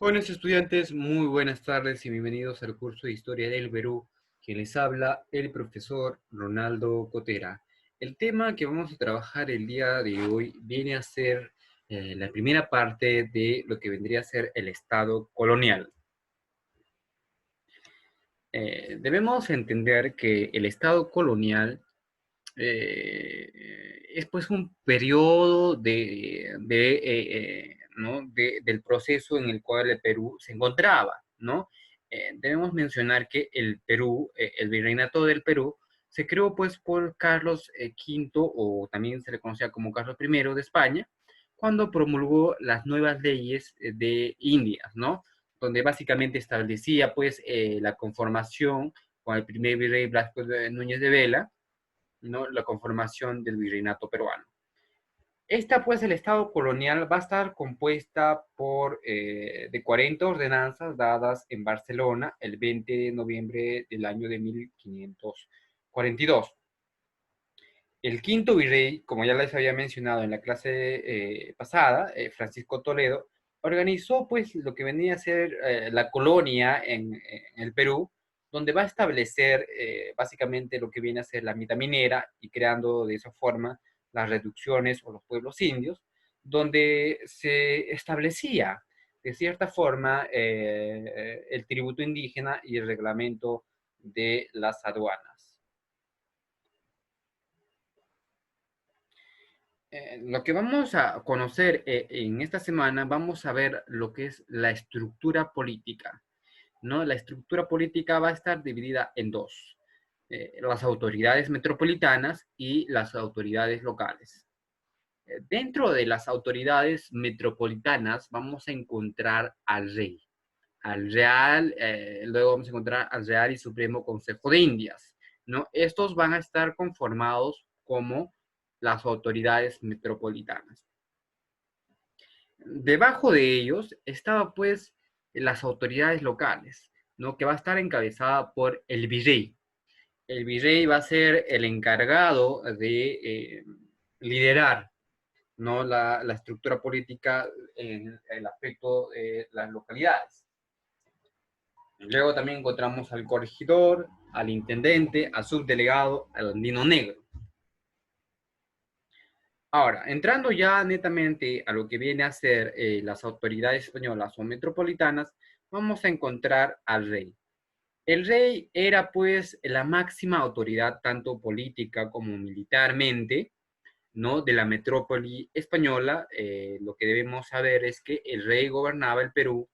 Buenos estudiantes, muy buenas tardes y bienvenidos al curso de Historia del Perú. Quien les habla, el profesor Ronaldo Cotera. El tema que vamos a trabajar el día de hoy viene a ser la primera parte de lo que vendría a ser el Estado colonial. Debemos entender que el Estado colonial es pues un periodo ¿no? del proceso en el cual el Perú se encontraba, ¿no? Debemos mencionar que el Perú, el virreinato del Perú, se creó pues por Carlos V, o también se le conocía como Carlos I de España, cuando promulgó las nuevas leyes de Indias, ¿no? Donde básicamente establecía pues la conformación con el primer virrey Blasco Núñez de Vela, ¿no? La conformación del virreinato peruano. Esta, pues, el Estado colonial va a estar compuesta de 40 ordenanzas dadas en Barcelona el 20 de noviembre del año de 1542. El quinto virrey, como ya les había mencionado en la clase pasada, Francisco Toledo, organizó pues lo que venía a ser la colonia en el Perú, donde va a establecer básicamente lo que viene a ser la mitad minera y creando de esa forma las reducciones o los pueblos indios, donde se establecía de cierta forma el tributo indígena y el reglamento de las aduanas. Lo que vamos a conocer en esta semana, vamos a ver lo que es la estructura política, ¿no? La estructura política va a estar dividida en dos, las autoridades metropolitanas y las autoridades locales. Dentro de las autoridades metropolitanas vamos a encontrar al rey, al real, luego vamos a encontrar al Real y Supremo Consejo de Indias, ¿no? Estos van a estar conformados como las autoridades metropolitanas. Debajo de ellos estaba pues las autoridades locales, ¿no? Que va a estar encabezada por el virrey. El virrey va a ser el encargado de liderar, ¿no? La estructura política en el aspecto de las localidades. Luego también encontramos al corregidor, al intendente, al subdelegado, al andino negro. Ahora, entrando ya netamente a lo que viene a ser las autoridades españolas o metropolitanas, vamos a encontrar al rey. El rey era pues la máxima autoridad tanto política como militarmente, ¿no? De la metrópoli española. Lo que debemos saber es que el rey gobernaba el Perú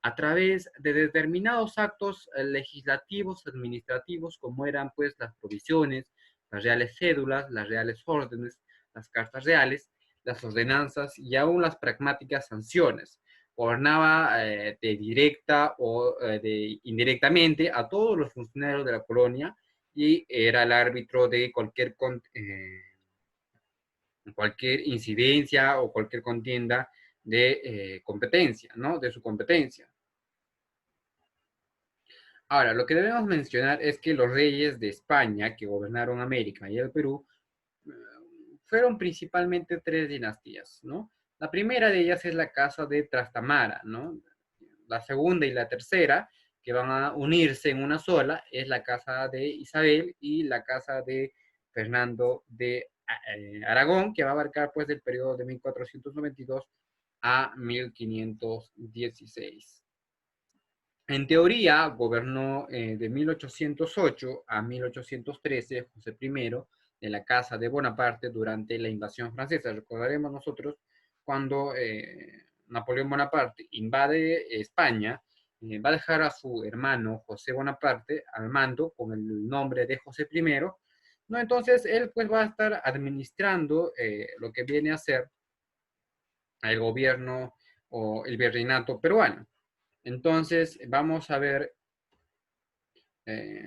a través de determinados actos legislativos, administrativos, como eran pues las provisiones, las reales cédulas, las reales órdenes, las cartas reales, las ordenanzas y aún las pragmáticas sanciones. Gobernaba de directa o indirectamente a todos los funcionarios de la colonia y era el árbitro de cualquier incidencia o cualquier contienda de competencia, ¿no? De su competencia. Ahora, lo que debemos mencionar es que los reyes de España que gobernaron América y el Perú eh, fueron principalmente tres dinastías, ¿no? La primera de ellas es la casa de Trastamara, ¿no? La segunda y la tercera, que van a unirse en una sola, es la casa de Isabel y la casa de Fernando de Aragón, que va a abarcar pues del periodo de 1492 a 1516. En teoría, gobernó de 1808 a 1813 José I de la Casa de Bonaparte durante la invasión francesa. Recordaremos nosotros cuando Napoleón Bonaparte invade España, va a dejar a su hermano José Bonaparte al mando con el nombre de José I, ¿no? Entonces él pues va a estar administrando lo que viene a ser el gobierno o el virreinato peruano. Entonces, vamos a ver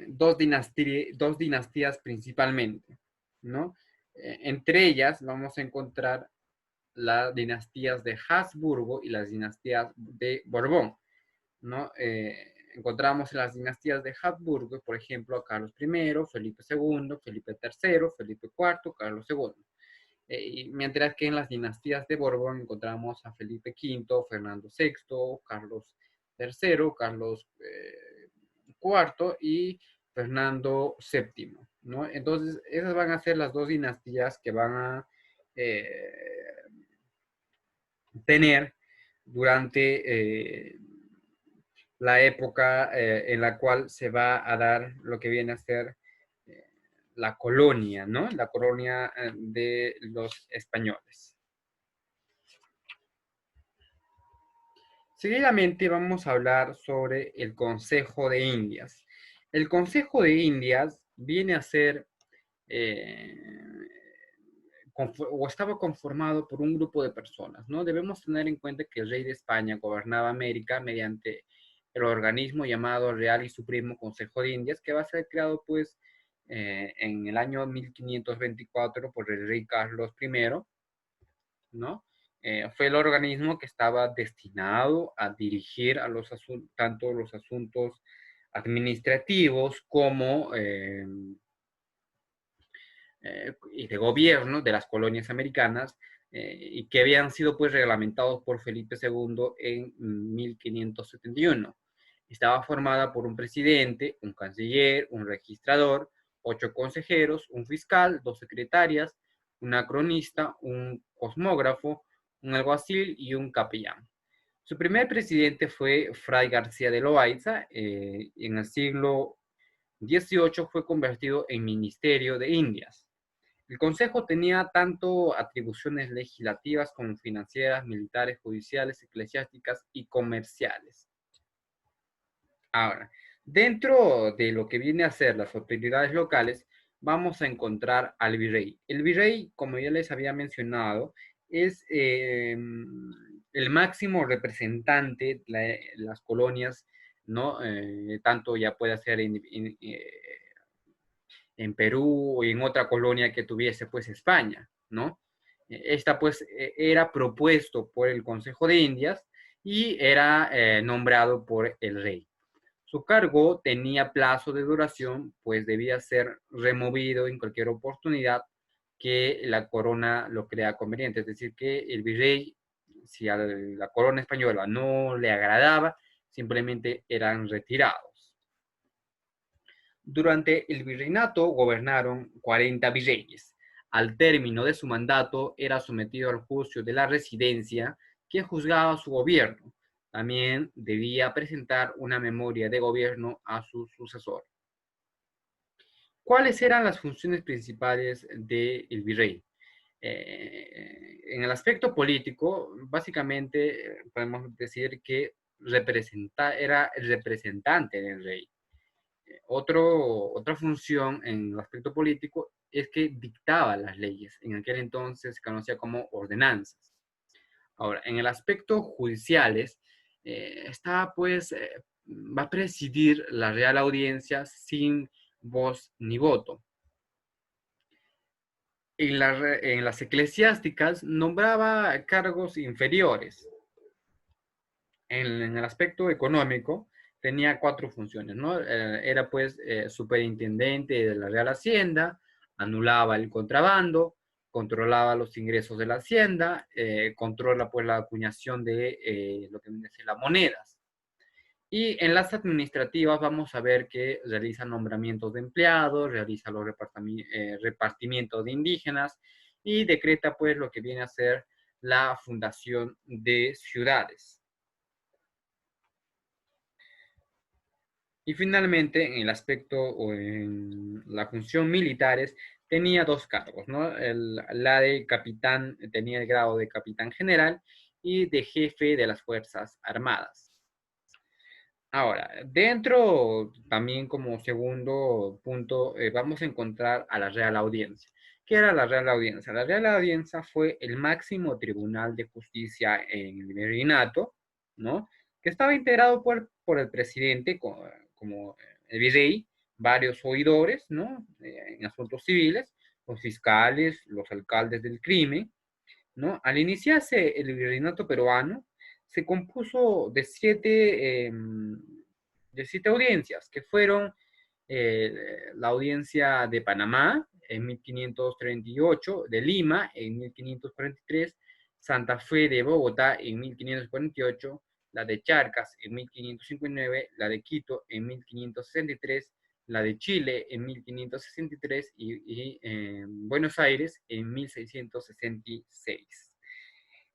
dos dinastías principalmente, ¿no? Entre ellas vamos a encontrar las dinastías de Habsburgo y las dinastías de Borbón, ¿no? Encontramos en las dinastías de Habsburgo, por ejemplo, a Carlos I, Felipe II, Felipe III, Felipe IV, Carlos II. Mientras que en las dinastías de Borbón encontramos a Felipe V, Fernando VI, Carlos III, Carlos IV y Fernando VII, ¿no? Entonces, esas van a ser las dos dinastías que van a eh, tener durante la época en la cual se va a dar lo que viene a ser eh, la colonia, ¿no? La colonia de los españoles. Seguidamente vamos a hablar sobre el Consejo de Indias. El Consejo de Indias viene a ser eh, o estaba conformado por un grupo de personas, ¿no? Debemos tener en cuenta que el rey de España gobernaba América mediante el organismo llamado Real y Supremo Consejo de Indias, que va a ser creado, pues, en el año 1524 por el rey Carlos I, ¿no? Fue el organismo que estaba destinado a dirigir a tanto los asuntos administrativos como y de gobierno de las colonias americanas y que habían sido pues reglamentados por Felipe II en 1571. Estaba formada por un presidente, un canciller, un registrador, 8 consejeros, un fiscal, 2 secretarias, una cronista, un cosmógrafo, un alguacil y un capellán. Su primer presidente fue Fray García de Loaiza. En el siglo XVIII fue convertido en Ministerio de Indias. El Consejo tenía tanto atribuciones legislativas como financieras, militares, judiciales, eclesiásticas y comerciales. Ahora, dentro de lo que viene a ser las autoridades locales, vamos a encontrar al virrey. El virrey, como ya les había mencionado, es el máximo representante de las colonias, ¿no? Tanto ya puede ser en Perú o en otra colonia que tuviese pues España, ¿no? Esta pues era propuesto por el Consejo de Indias y era nombrado por el rey. Su cargo tenía plazo de duración, pues debía ser removido en cualquier oportunidad que la corona lo crea conveniente. Es decir, que el virrey, si a la corona española no le agradaba, simplemente eran retirados. Durante el virreinato gobernaron 40 virreyes. Al término de su mandato era sometido al juicio de la residencia que juzgaba su gobierno. También debía presentar una memoria de gobierno a su sucesor. ¿Cuáles eran las funciones principales del virrey? En el aspecto político, básicamente podemos decir que era el representante del rey. Otra función en el aspecto político es que dictaba las leyes. En aquel entonces se conocía como ordenanzas. Ahora, en el aspecto judiciales, va a presidir la Real Audiencia sin voz ni voto. En las eclesiásticas nombraba cargos inferiores. En el aspecto económico tenía 4 funciones, ¿no? Era pues superintendente de la Real Hacienda, anulaba el contrabando, controlaba los ingresos de la Hacienda, controla pues la acuñación de lo que viene a ser las monedas. Y en las administrativas vamos a ver que realiza nombramientos de empleados, realiza los repartimientos de indígenas y decreta pues lo que viene a ser la fundación de ciudades. Y finalmente, en el aspecto o en la función militares, tenía 2 cargos, ¿no? La de capitán, tenía el grado de capitán general y de jefe de las Fuerzas Armadas. Ahora, dentro también como segundo punto, vamos a encontrar a la Real Audiencia. ¿Qué era la Real Audiencia? La Real Audiencia fue el máximo tribunal de justicia en el virreinato, ¿no? Que estaba integrado por el presidente como el virrey, varios oidores, ¿no? En asuntos civiles, los fiscales, los alcaldes del crimen, ¿no? Al iniciarse el virreinato peruano, se compuso de siete audiencias, que fueron la audiencia de Panamá, en 1538, de Lima en 1543, Santa Fe de Bogotá en 1548, la de Charcas en 1559, la de Quito en 1563, la de Chile en 1563 y Buenos Aires en 1666.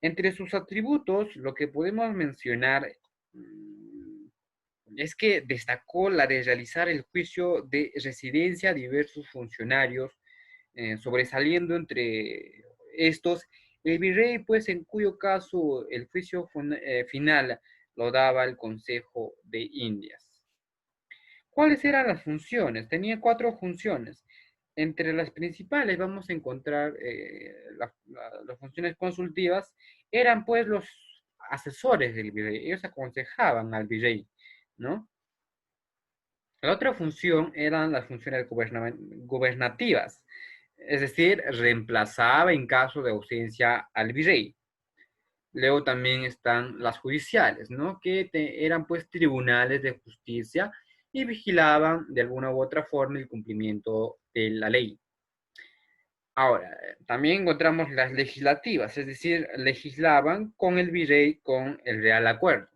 Entre sus atributos, lo que podemos mencionar es que destacó la de realizar el juicio de residencia a diversos funcionarios, sobresaliendo entre estos el virrey, pues en cuyo caso el juicio final lo daba el Consejo de Indias. ¿Cuáles eran las funciones? Tenía cuatro funciones. Entre las principales vamos a encontrar las funciones consultivas, eran pues los asesores del virrey, ellos aconsejaban al virrey, ¿no? La otra función eran las funciones gubernativas, es decir, reemplazaba en caso de ausencia al virrey. Luego también están las judiciales, ¿no? Que eran pues tribunales de justicia y vigilaban de alguna u otra forma el cumplimiento de la ley. Ahora, también encontramos las legislativas, es decir, legislaban con el virrey con el Real Acuerdo.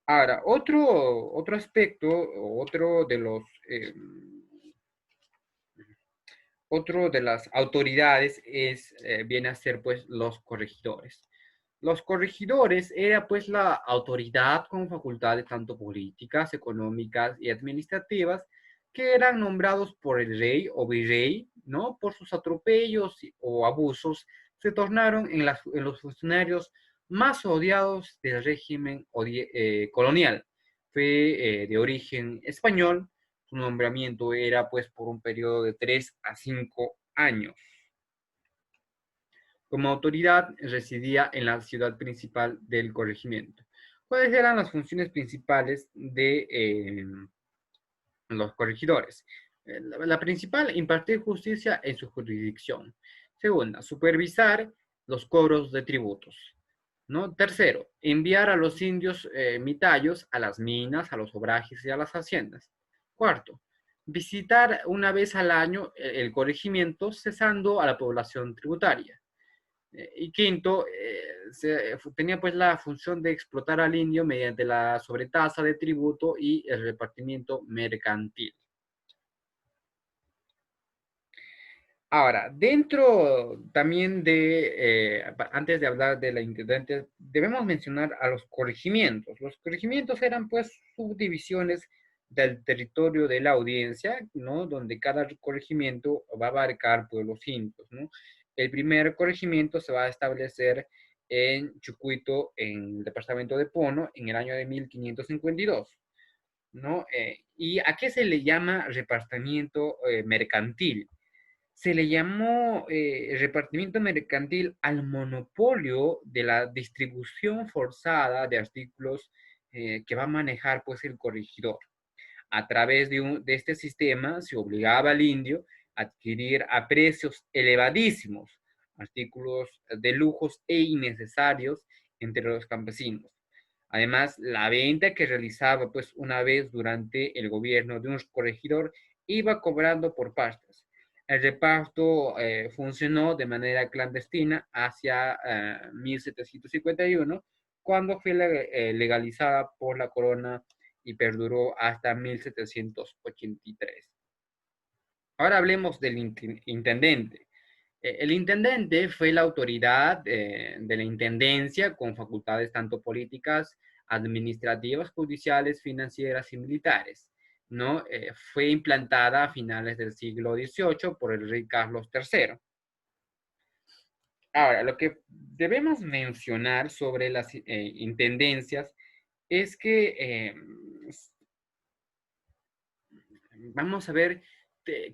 Ahora, otro aspecto, otro de las autoridades viene a ser pues los corregidores. Los corregidores era pues la autoridad con facultades tanto políticas, económicas y administrativas que eran nombrados por el rey o virrey, ¿no? Por sus atropellos o abusos, se tornaron en los funcionarios más odiados del régimen colonial. Fue de origen español, su nombramiento era pues por un periodo de 3 a 5 años. Como autoridad residía en la ciudad principal del corregimiento. ¿Cuáles eran las funciones principales de los corregidores? La principal, impartir justicia en su jurisdicción. Segunda, supervisar los cobros de tributos. ¿No? Tercero, enviar a los indios mitayos a las minas, a los obrajes y a las haciendas. Cuarto, visitar una vez al año el corregimiento cesando a la población tributaria. Y quinto, tenía pues la función de explotar al indio mediante la sobretasa de tributo y el repartimiento mercantil. Ahora, dentro también antes de hablar de la intendente, debemos mencionar a los corregimientos. Los corregimientos eran pues subdivisiones del territorio de la audiencia, ¿no? Donde cada corregimiento va a abarcar pueblos indios, ¿no? El primer corregimiento se va a establecer en Chucuito, en el departamento de Puno, en el año de 1552, ¿no? ¿Y a qué se le llama repartimiento mercantil? Se le llamó repartimiento mercantil al monopolio de la distribución forzada de artículos que va a manejar pues el corregidor. A través de este sistema se obligaba al indio a adquirir a precios elevadísimos artículos de lujos e innecesarios entre los campesinos. Además, la venta que realizaba pues una vez durante el gobierno de un corregidor iba cobrando por partes. El reparto funcionó de manera clandestina hacia 1751, cuando fue legalizada por la corona y perduró hasta 1783. Ahora hablemos del intendente. El intendente fue la autoridad de la intendencia con facultades tanto políticas, administrativas, judiciales, financieras y militares, ¿no? Fue implantada a finales del siglo XVIII por el rey Carlos III. Ahora, lo que debemos mencionar sobre las intendencias es que vamos a ver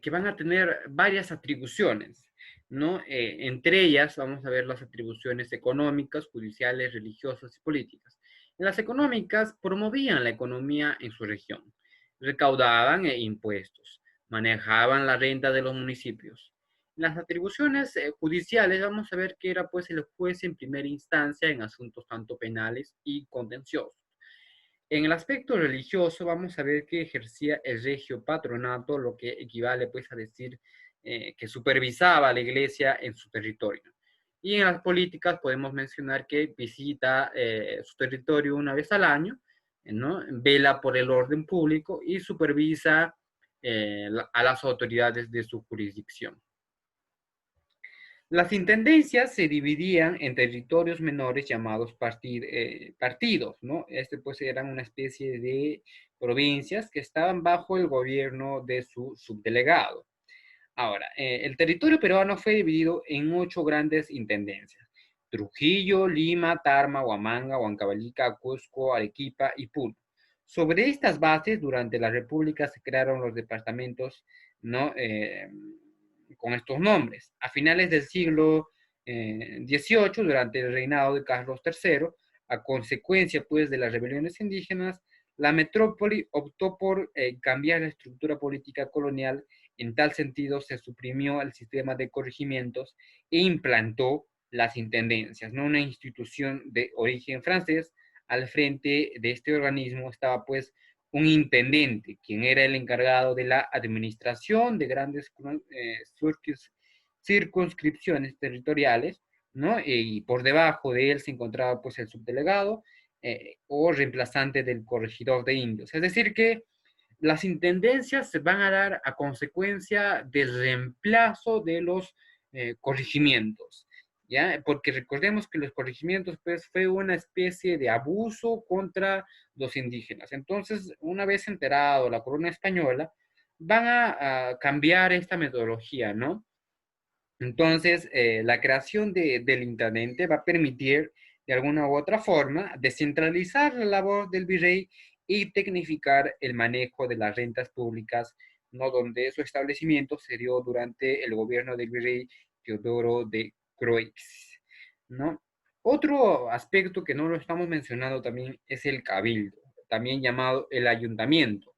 que van a tener varias atribuciones, ¿no? Entre ellas vamos a ver las atribuciones económicas, judiciales, religiosas y políticas. Las económicas promovían la economía en su región, recaudaban impuestos, manejaban la renta de los municipios. Las atribuciones judiciales vamos a ver que era pues el juez en primera instancia en asuntos tanto penales y contenciosos. En el aspecto religioso vamos a ver que ejercía el regio patronato, lo que equivale pues a decir que supervisaba a la iglesia en su territorio. Y en las políticas podemos mencionar que visita su territorio una vez al año, ¿no? Vela por el orden público y supervisa a las autoridades de su jurisdicción. Las intendencias se dividían en territorios menores llamados partidos, ¿no? Pues eran una especie de provincias que estaban bajo el gobierno de su subdelegado. Ahora, el territorio peruano fue dividido en 8 grandes intendencias: Trujillo, Lima, Tarma, Huamanga, Huancavelica, Cusco, Arequipa y Puno. Sobre estas bases, durante la República se crearon los departamentos, ¿no? Con estos nombres. A finales del siglo XVIII, durante el reinado de Carlos III, a consecuencia pues de las rebeliones indígenas, la metrópoli optó por cambiar la estructura política colonial. En tal sentido, se suprimió el sistema de corregimientos e implantó las intendencias, ¿no? Una institución de origen francés. Al frente de este organismo estaba pues un intendente, quien era el encargado de la administración de grandes circunscripciones territoriales, ¿no? Y por debajo de él se encontraba pues el subdelegado o reemplazante del corregidor de indios. Es decir, que las intendencias se van a dar a consecuencia del reemplazo de los corregimientos, ¿ya? Porque recordemos que los corregimientos, pues, fue una especie de abuso contra los indígenas. Entonces, una vez enterado la corona española, van a cambiar esta metodología, ¿no? Entonces, la creación del intendente va a permitir, de alguna u otra forma, descentralizar la labor del virrey y tecnificar el manejo de las rentas públicas, ¿no? Donde su establecimiento se dio durante el gobierno del virrey Teodoro de Croix, ¿no? Otro aspecto que no lo estamos mencionando también es el cabildo, también llamado el ayuntamiento.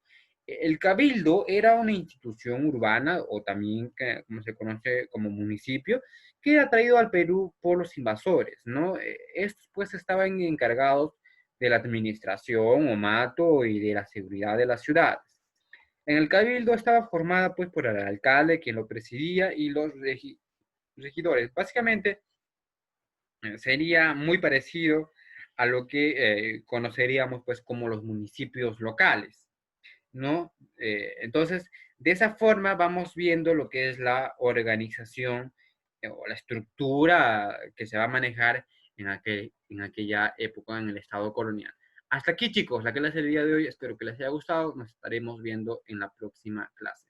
El cabildo era una institución urbana, o también como se conoce como municipio, que era traído al Perú por los invasores, ¿no? Estos pues estaban encargados de la administración o mato y de la seguridad de las ciudades. En el cabildo estaba formada pues por el alcalde, quien lo presidía, y los regidores. Básicamente sería muy parecido a lo que conoceríamos pues como los municipios locales, ¿no? Entonces, de esa forma vamos viendo lo que es la organización o la estructura que se va a manejar en aquella época en el Estado colonial. Hasta aquí, chicos, la clase del día de hoy. Espero que les haya gustado. Nos estaremos viendo en la próxima clase.